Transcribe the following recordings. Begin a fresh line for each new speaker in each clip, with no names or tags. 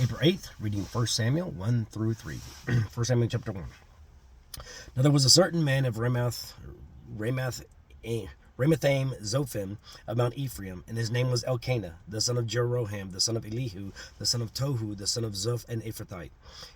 April 8th, reading 1 Samuel 1 through 3. 1 Samuel chapter 1. Now there was a certain man of Ramathaim Zophim of Mount Ephraim, and his name was Elkanah, the son of Jeroham, the son of Elihu, the son of Tohu, the son of Zoph, an Ephrathite.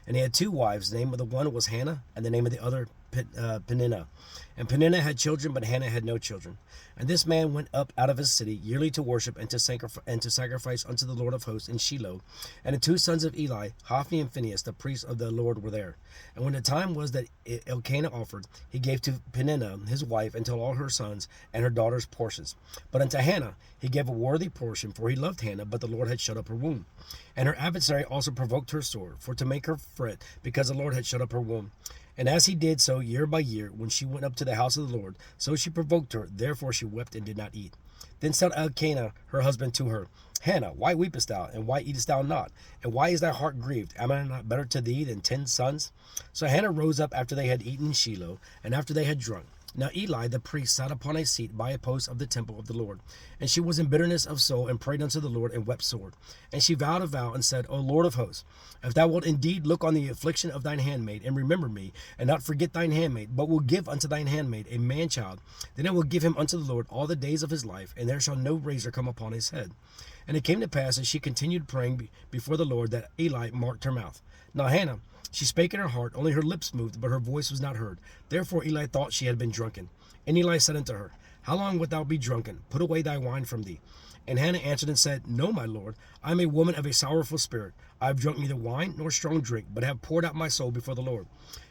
And he had two wives. The name of the one was Hannah, and the name of the other Peninnah. And Peninnah had children, but Hannah had no children. And this man went up out of his city yearly to worship and to sacrifice unto the Lord of hosts in Shiloh. And the two sons of Eli, Hophni and Phinehas, the priests of the Lord, were there. And when the time was that Elkanah offered, he gave to Peninnah his wife until all her sons and her daughters' portions. But unto Hannah he gave a worthy portion, for he loved Hannah, but the Lord had shut up her womb. And her adversary also provoked her sore, for to make her fret, because the Lord had shut up her womb. And as he did so year by year, when she went up to the house of the Lord, so she provoked her, therefore she wept and did not eat. Then said Elkanah her husband to her, Hannah, why weepest thou, and why eatest thou not? And why is thy heart grieved? Am I not better to thee than 10 sons? So Hannah rose up after they had eaten in Shiloh, and after they had drunk. Now Eli the priest sat upon a seat by a post of the temple of the Lord. And she was in bitterness of soul, and prayed unto the Lord, and wept sore. And she vowed a vow, and said, O Lord of hosts, if thou wilt indeed look on the affliction of thine handmaid, and remember me, and not forget thine handmaid, but will give unto thine handmaid a man child, then I will give him unto the Lord all the days of his life, and there shall no razor come upon his head. And it came to pass, as she continued praying before the Lord, that Eli marked her mouth. Now Hannah, she spake in her heart, only her lips moved, but her voice was not heard. Therefore Eli thought she had been drunken. And Eli said unto her, How long wilt thou be drunken? Put away thy wine from thee. And Hannah answered and said, No, my Lord, I am a woman of a sorrowful spirit. I have drunk neither wine nor strong drink, but have poured out my soul before the Lord.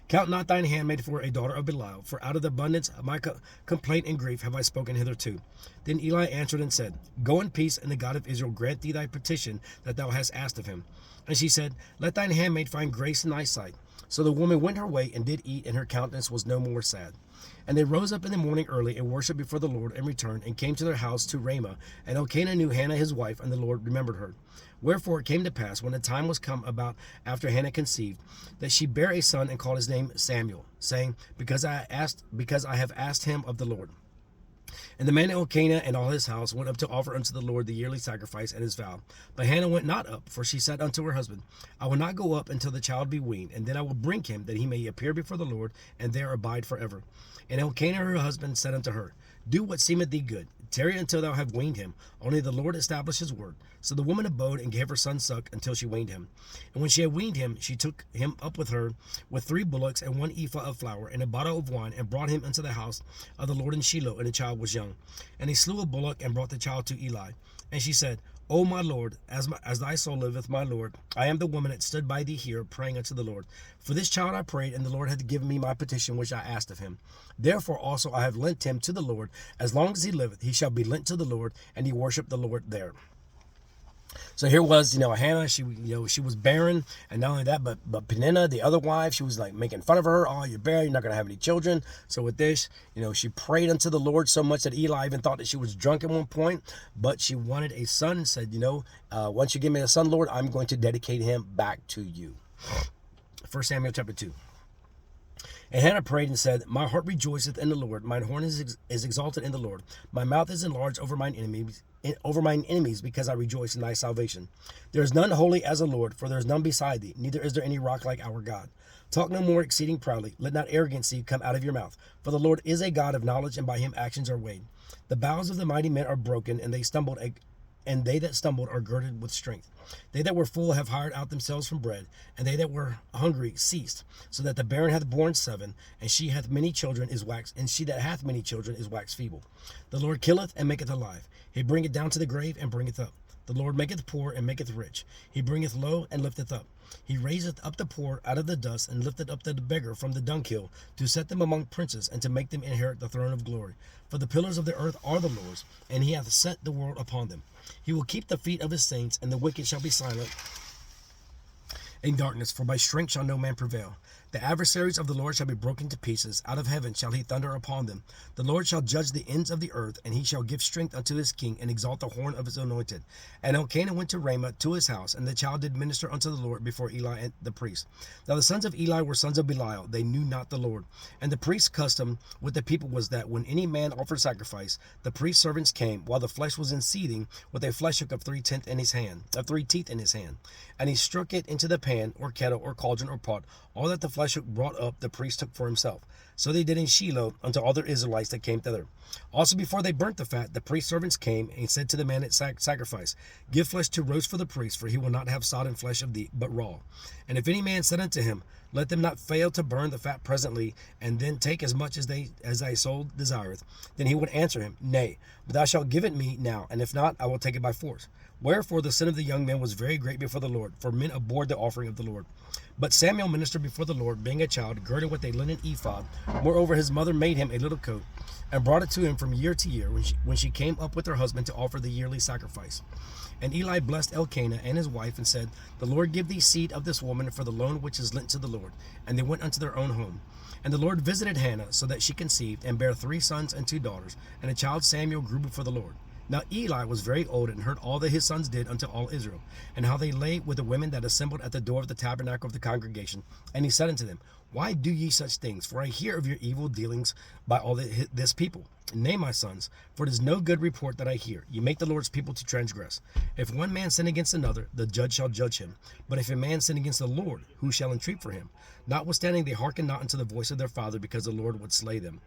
Count not thine handmaid for a daughter of Belial, for out of the abundance of my complaint and grief have I spoken hitherto. Then Eli answered and said, Go in peace, and the God of Israel grant thee thy petition that thou hast asked of him. And she said, Let thine handmaid find grace in thy sight. So the woman went her way and did eat, and her countenance was no more sad. And they rose up in the morning early and worshipped before the Lord, and returned, and came to their house to Ramah. And Elkanah knew Hannah his wife, and the Lord remembered her. Wherefore it came to pass, when the time was come about after Hannah conceived, that she bare a son, and called his name Samuel, saying, Because I have asked him of the Lord. And the man Elkanah and all his house went up to offer unto the Lord the yearly sacrifice and his vow. But Hannah went not up, for she said unto her husband, I will not go up until the child be weaned, and then I will bring him, that he may appear before the Lord, and there abide forever. And Elkanah her husband said unto her, Do what seemeth thee good. Tarry until thou have weaned him. Only the Lord established his word. So the woman abode and gave her son suck until she weaned him. And when she had weaned him, she took him up with her with 3 bullocks and 1 ephah of flour and a bottle of wine, and brought him into the house of the Lord in Shiloh, and the child was young. And he slew a bullock and brought the child to Eli. And she said, O my Lord, as thy soul liveth, my Lord, I am the woman that stood by thee here, praying unto the Lord. For this child I prayed, and the Lord hath given me my petition which I asked of him. Therefore also I have lent him to the Lord. As long as he liveth, he shall be lent to the Lord, and he worshiped the Lord there. So here was, Hannah, she was barren, and not only that, but Peninnah, the other wife, she was like making fun of her. Oh, you're barren, you're not going to have any children. So with this, she prayed unto the Lord so much that Eli even thought that she was drunk at one point, but she wanted a son and said, once you give me a son, Lord, I'm going to dedicate him back to you. 1 Samuel chapter 2. And Hannah prayed and said, My heart rejoiceth in the Lord, mine horn is exalted in the Lord. My mouth is enlarged over mine enemies, because I rejoice in thy salvation. There is none holy as the Lord, for there is none beside thee, neither is there any rock like our God. Talk no more exceeding proudly, let not arrogancy come out of your mouth. For the Lord is a God of knowledge, and by him actions are weighed. The bows of the mighty men are broken, and they that stumbled are girded with strength. They that were full have hired out themselves from bread, and they that were hungry ceased. So that the barren hath borne 7, and she that hath many children is waxed feeble. The Lord killeth and maketh alive. He bringeth down to the grave and bringeth up. The Lord maketh poor and maketh rich. He bringeth low and lifteth up. He raiseth up the poor out of the dust, and lifteth up the beggar from the dunghill, to set them among princes, and to make them inherit the throne of glory. For the pillars of the earth are the Lord's, and he hath set the world upon them. He will keep the feet of his saints, and the wicked shall be silent in darkness, for by strength shall no man prevail. The adversaries of the Lord shall be broken to pieces. Out of heaven shall he thunder upon them. The Lord shall judge the ends of the earth, and he shall give strength unto his king, and exalt the horn of his anointed. And Elkanah went to Ramah to his house, and the child did minister unto the Lord before Eli and the priest. Now the sons of Eli were sons of Belial. They knew not the Lord. And the priest's custom with the people was that when any man offered sacrifice, the priest's servants came, while the flesh was in seething, with a flesh hook of 3 teeth in his hand, and he struck it into the pan, or kettle, or cauldron, or pot. All that the flesh hook brought up, the priest took for himself. So they did in Shiloh unto all the Israelites that came thither. Also before they burnt the fat, the priest's servants came and said to the man at sacrifice, Give flesh to roast for the priest, for he will not have sodden flesh of thee, but raw. And if any man said unto him, Let them not fail to burn the fat presently, and then take as much as thy soul desireth, then he would answer him, Nay, but thou shalt give it me now, and if not, I will take it by force. Wherefore the sin of the young men was very great before the Lord, for men abhorred the offering of the Lord. But Samuel ministered before the Lord, being a child, girded with a linen ephod. Moreover, his mother made him a little coat, and brought it to him from year to year, when she came up with her husband to offer the yearly sacrifice. And Eli blessed Elkanah and his wife, and said, The Lord give thee seed of this woman for the loan which is lent to the Lord. And they went unto their own home. And the Lord visited Hannah, so that she conceived, and bare 3 sons and 2 daughters. And the child Samuel grew before the Lord. Now Eli was very old, and heard all that his sons did unto all Israel, and how they lay with the women that assembled at the door of the tabernacle of the congregation. And he said unto them, Why do ye such things? For I hear of your evil dealings by all this people. Nay, my sons, for it is no good report that I hear. Ye make the Lord's people to transgress. If one man sin against another, the judge shall judge him. But if a man sin against the Lord, who shall entreat for him? Notwithstanding, they hearkened not unto the voice of their father, because the Lord would slay them.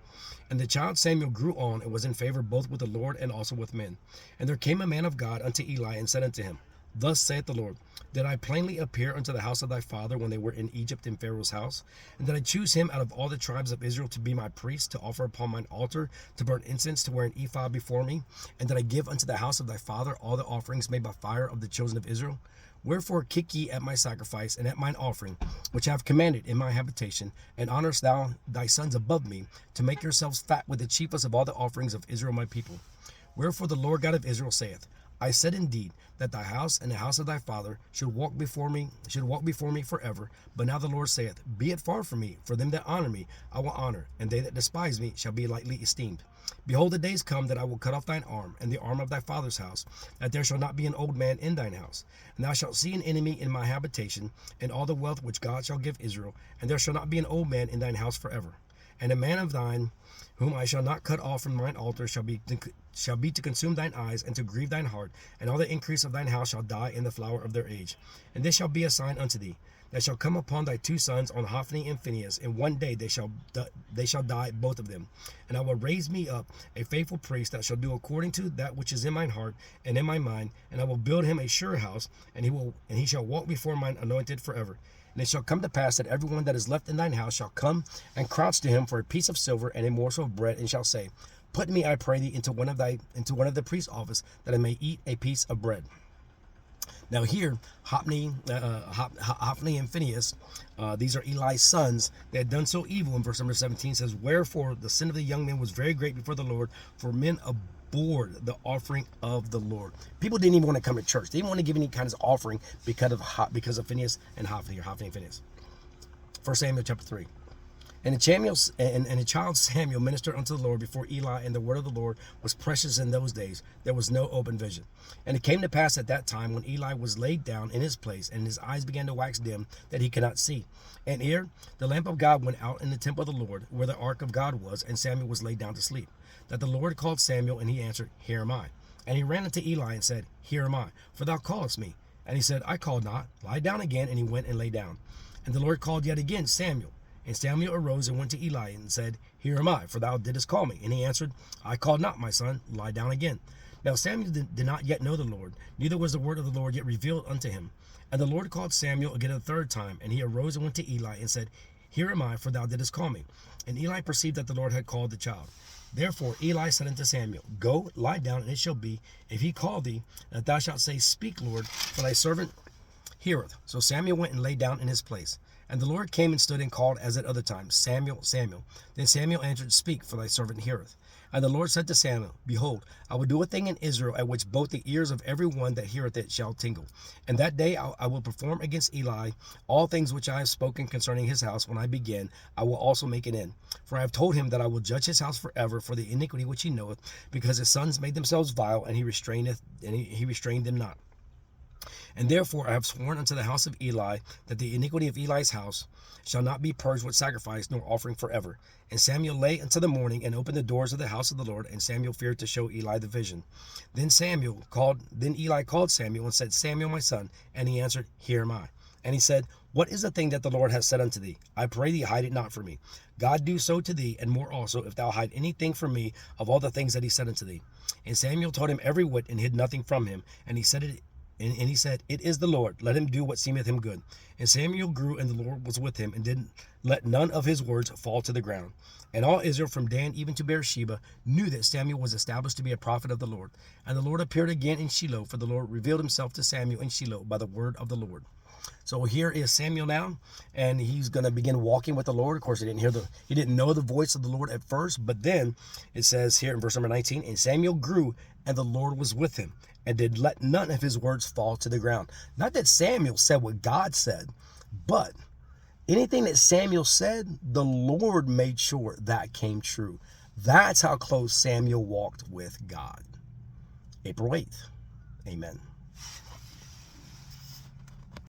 And the child Samuel grew on, and was in favor both with the Lord and also with men. And there came a man of God unto Eli, and said unto him, Thus saith the Lord, Did I plainly appear unto the house of thy father when they were in Egypt in Pharaoh's house? And did I choose him out of all the tribes of Israel to be my priest, to offer upon mine altar, to burn incense, to wear an ephod before me? And did I give unto the house of thy father all the offerings made by fire of the chosen of Israel? Wherefore kick ye at my sacrifice and at mine offering, which I have commanded in my habitation, and honorest thou thy sons above me, to make yourselves fat with the chiefest of all the offerings of Israel my people. Wherefore the Lord God of Israel saith, I said indeed that thy house and the house of thy father should walk before me forever. But now the Lord saith, Be it far from me, for them that honor me I will honor, and they that despise me shall be lightly esteemed. Behold, the days come that I will cut off thine arm, and the arm of thy father's house, that there shall not be an old man in thine house. And thou shalt see an enemy in my habitation, and all the wealth which God shall give Israel, and there shall not be an old man in thine house forever. And a man of thine, whom I shall not cut off from mine altar, shall be to consume thine eyes, and to grieve thine heart, and all the increase of thine house shall die in the flower of their age. And this shall be a sign unto thee, that shall come upon thy 2 sons, on Hophni and Phinehas. In one day they shall die, both of them. And I will raise me up a faithful priest, that shall do according to that which is in mine heart and in my mind. And I will build him a sure house, and he shall walk before mine anointed forever. And it shall come to pass that everyone that is left in thine house shall come and crouch to him for a piece of silver and a morsel of bread, and shall say, Put me, I pray thee, into one of the priest's office, that I may eat a piece of bread. Now here, Hophni and Phinehas, these are Eli's sons. They had done so evil. In verse number 17 says, Wherefore the sin of the young men was very great before the Lord, for men abhorred the offering of the Lord. People didn't even want to come to church. They didn't want to give any kind of offering because of Phinehas and Hophni, or Hophni and Phinehas. 1 Samuel chapter 3. And the child Samuel ministered unto the Lord before Eli, and the word of the Lord was precious in those days. There was no open vision. And it came to pass at that time, when Eli was laid down in his place, and his eyes began to wax dim, that he could not see. And ere the lamp of God went out in the temple of the Lord, where the ark of God was, and Samuel was laid down to sleep, that the Lord called Samuel, and he answered, Here am I. And he ran unto Eli and said, Here am I, for thou callest me. And he said, I called not. Lie down again. And he went and lay down. And the Lord called yet again, Samuel. And Samuel arose and went to Eli and said, Here am I, for thou didst call me. And he answered, I called not, my son, lie down again. Now Samuel did not yet know the Lord, neither was the word of the Lord yet revealed unto him. And the Lord called Samuel again a 3rd time, and he arose and went to Eli and said, Here am I, for thou didst call me. And Eli perceived that the Lord had called the child. Therefore Eli said unto Samuel, Go, lie down, and it shall be, if he call thee, that thou shalt say, Speak, Lord, for thy servant heareth. So Samuel went and lay down in his place. And the Lord came and stood and called as at other times, Samuel, Samuel. Then Samuel answered, Speak, for thy servant heareth. And the Lord said to Samuel, Behold, I will do a thing in Israel at which both the ears of every one that heareth it shall tingle. And that day I will perform against Eli all things which I have spoken concerning his house. When I begin, I will also make an end. For I have told him that I will judge his house forever for the iniquity which he knoweth, because his sons made themselves vile, and he restrained them not. And therefore I have sworn unto the house of Eli that the iniquity of Eli's house shall not be purged with sacrifice nor offering forever. And Samuel lay until the morning and opened the doors of the house of the Lord, and Samuel feared to show Eli the vision. Then Eli called Samuel and said, Samuel, my son. And he answered, Here am I. And he said, What is the thing that the Lord hath said unto thee? I pray thee, hide it not from me. God do so to thee, and more also, if thou hide anything from me of all the things that he said unto thee. And Samuel told him every whit, and hid nothing from him. And he said, It is the Lord. Let him do what seemeth him good. And Samuel grew, and the Lord was with him, and did let none of his words fall to the ground. And all Israel from Dan even to Beersheba knew that Samuel was established to be a prophet of the Lord. And the Lord appeared again in Shiloh, for the Lord revealed himself to Samuel in Shiloh by the word of the Lord. So here is Samuel now, and he's going to begin walking with the Lord. Of course, he didn't know the voice of the Lord at first, but then it says here in verse number 19, and Samuel grew, and the Lord was with him, and did let none of his words fall to the ground. Not that Samuel said what God said, but anything that Samuel said, the Lord made sure that came true. That's how close Samuel walked with God. April 8th. Amen.